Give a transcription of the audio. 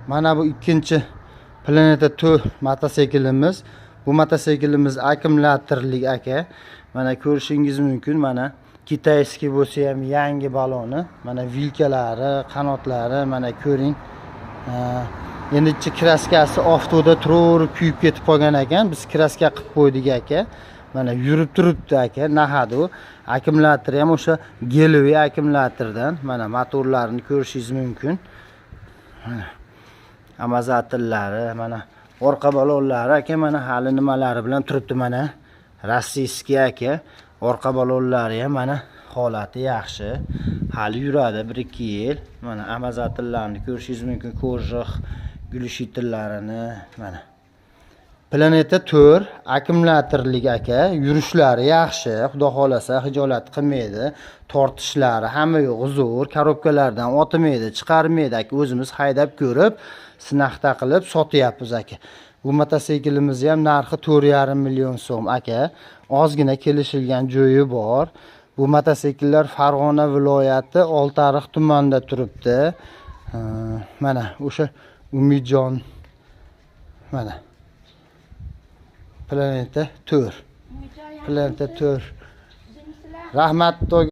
Mana bu ikkinchi Planeta 4 mototsiklimiz. Bu mototsiklimiz akkumulyatorli aka. Mana ko'rishingiz mumkin. Mana kitayskiy bo'lsa ham yangi baloni. Mana vilkalari, qanotlari mana ko'ring. Endi ichi kraskasi avtoda turaverib kuyib ketib qolgan ekan. Biz kraska qilib qo'ydik aka. Mana yurib turibdi aka. Nahadu akkumulyatori ham o'sha Gelway akkumulyatordan. Mana motorlarini ko'rishingiz mumkin. Mana amazatillari, mana orqa balonlari aka, mana hali nimalari bilan turibdi mana. Rossiyskiy aka. Orqa balonlari ham mana holati yaxshi. Hali yuradi 1-2 yil. Mana amazatillarini ko'rishingiz mumkin, ko'rjiq gulishitillarini mana. Planeta 4 akkumulyatorli aka, yurishlari yaxshi, xudo xolasa hijolat qilmaydi, tortishlari hamma yo'g'i zo'r, korobkalardan otmaydi, chiqarmaydi aka. O'zimiz haydab ko'rib, sinaqda qilib sotyapmiz aka. Bu mototsiklimiz ham narxi 4,5 million so'm aka. Ozgina kelishilgan joyi bor. Bu mototsikllar Farg'ona viloyati Oltiariq tumanida turibdi. Mana o'sha Umidjon mana Planeta 4. Planeta 4. Rahmat.